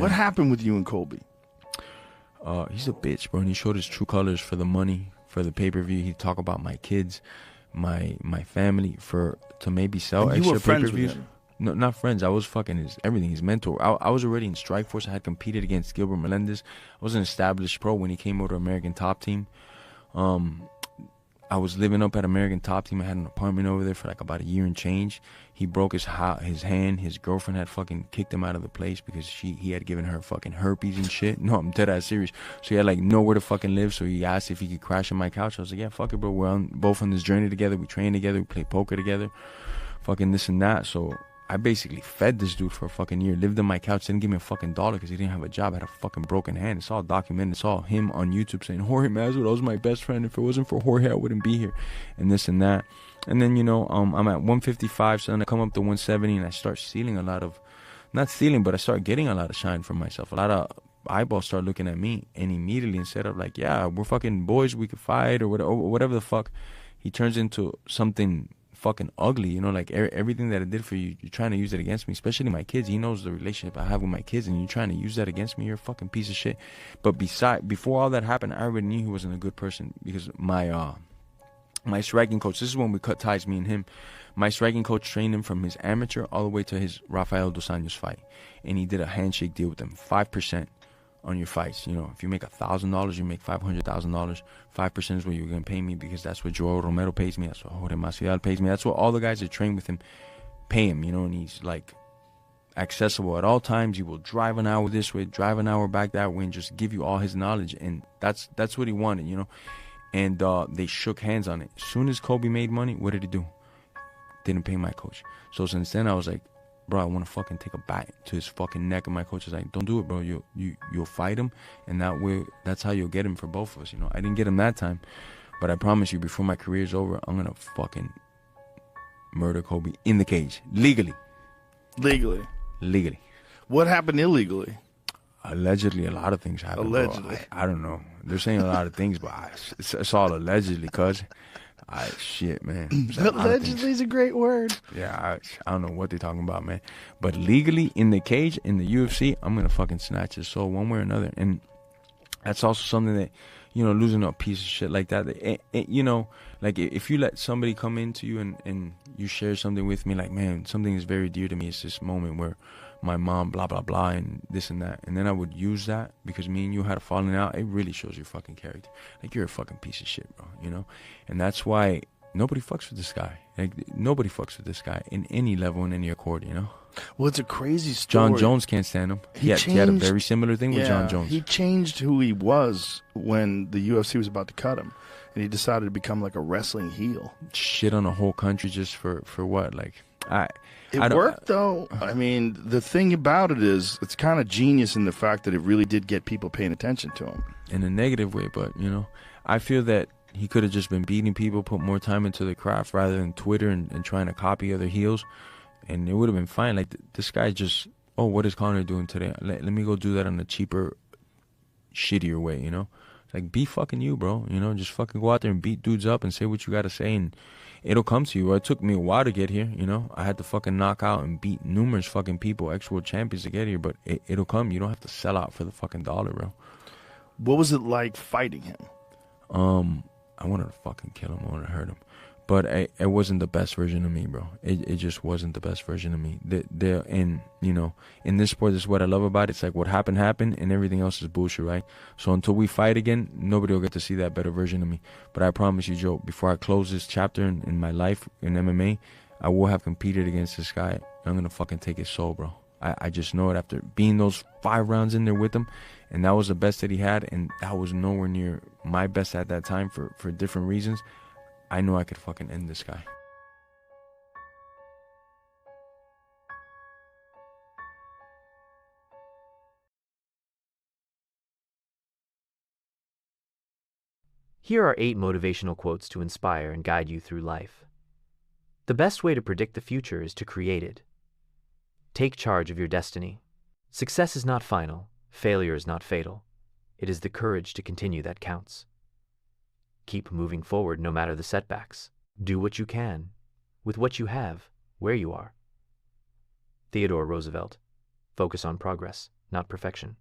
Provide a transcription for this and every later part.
What happened with you and Colby? He's a bitch, bro. And he showed his true colors for the money, for the pay-per-view. He'd talk about my kids, my family, to maybe sell And you extra were friends with pay-per-views. him? No, not friends. I was fucking his everything, his mentor. I was already in Strikeforce. I had competed against Gilbert Melendez. I was an established pro when he came over to American Top Team. I was living up at American Top Team. I had an apartment over there for like about a year and change. He broke his hand. His girlfriend had fucking kicked him out of the place because he had given her fucking herpes and shit. No, I'm dead ass serious. So he had like nowhere to fucking live. So he asked if he could crash on my couch. I was like, yeah, fuck it, bro. We're both on this journey together. We train together. We play poker together. Fucking this and that. So I basically fed this dude for a fucking year. Lived on my couch. Didn't give me a fucking dollar because he didn't have a job. I had a fucking broken hand. It's all documented. It's all him on YouTube saying, Jorge Masvidal was my best friend. If it wasn't for Jorge, I wouldn't be here. And this and that. And then, I'm at 155. So then I come up to 170 and I start stealing a lot of, not stealing, but I start getting a lot of shine for myself. A lot of eyeballs start looking at me. And immediately, instead of like, yeah, we're fucking boys, we could fight or whatever the fuck, he turns into something fucking ugly, like everything that I did for you, you're trying to use it against me, especially my kids. He knows the relationship I have with my kids, and you're trying to use that against me. You're a fucking piece of shit. But before all that happened, I already knew he wasn't a good person because my striking coach, this is when we cut ties, me and him. My striking coach trained him from his amateur all the way to his Rafael Dos Anjos fight, and he did a handshake deal with him, 5% on your fights. If you make $1,000, you make $500,000. 5% is what you're gonna pay me because that's what Joel Romero pays me. That's what Jorge Masvidal pays me. That's what all the guys that train with him pay him. And he's like accessible at all times. He will drive an hour this way, drive an hour back that way, and just give you all his knowledge. And that's what he wanted. And they shook hands on it. As soon as Colby made money, what did he do? Didn't pay my coach. So since then, I was like, bro, I want to fucking take a bat to his fucking neck. And my coach is like, don't do it, bro. You'll fight him, and that's how you'll get him for both of us. I didn't get him that time, but I promise you, before my career's over, I'm gonna fucking murder Colby in the cage, legally. What happened illegally? Allegedly, a lot of things happened. Allegedly. I don't know. They're saying a lot of things, but it's all allegedly, cuz. Shit, man. Allegedly is a great word. Yeah, I don't know what they're talking about, man. But legally, in the cage, in the UFC, I'm going to fucking snatch his soul one way or another. And that's also something that, losing a piece of shit like that, like if you let somebody come into you and you share something with me, like, man, something is very dear to me. It's this moment where my mom, blah, blah, blah, and this and that. And then I would use that because me and you had a falling out. It really shows your fucking character. Like, you're a fucking piece of shit, bro, And that's why nobody fucks with this guy. Like, nobody fucks with this guy in any level, in any accord, Well, it's a crazy story. John Jones can't stand him. He had a very similar thing with John Jones. He changed who he was when the UFC was about to cut him. And he decided to become like a wrestling heel. Shit on a whole country just for what? Like, It worked, though. I mean, the thing about it is, it's kind of genius in the fact that it really did get people paying attention to him. In a negative way, but, I feel that he could have just been beating people, put more time into the craft rather than Twitter and trying to copy other heels, and it would have been fine. Like, this guy just, what is Conor doing today? Let me go do that on a cheaper, shittier way, Like, be fucking you, bro. Just fucking go out there and beat dudes up and say what you got to say, and it'll come to you. Well, it took me a while to get here, I had to fucking knock out and beat numerous fucking people, ex-world champions, to get here, but it'll come. You don't have to sell out for the fucking dollar, bro. What was it like fighting him? I wanted to fucking kill him. I wanted to hurt him. But it wasn't the best version of me, bro. It just wasn't the best version of me. In this sport, this is what I love about it. It's like what happened, and everything else is bullshit, right? So until we fight again, nobody will get to see that better version of me. But I promise you, Joe, before I close this chapter in my life in MMA, I will have competed against this guy. I'm going to fucking take his soul, bro. I just know it after being those 5 rounds in there with him. And that was the best that he had. And that was nowhere near my best at that time for different reasons. I know I could fucking end this guy. Here are 8 motivational quotes to inspire and guide you through life. The best way to predict the future is to create it. Take charge of your destiny. Success is not final. Failure is not fatal. It is the courage to continue that counts. Keep moving forward no matter the setbacks. Do what you can, with what you have, where you are. Theodore Roosevelt. Focus on progress, not perfection.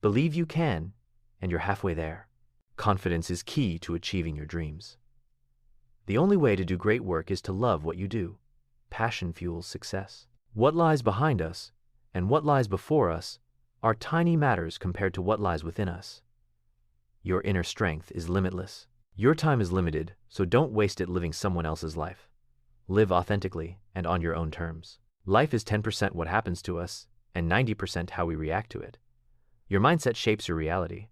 Believe you can, and you're halfway there. Confidence is key to achieving your dreams. The only way to do great work is to love what you do. Passion fuels success. What lies behind us and what lies before us are tiny matters compared to what lies within us. Your inner strength is limitless. Your time is limited, so don't waste it living someone else's life. Live authentically and on your own terms. Life is 10% what happens to us and 90% how we react to it. Your mindset shapes your reality.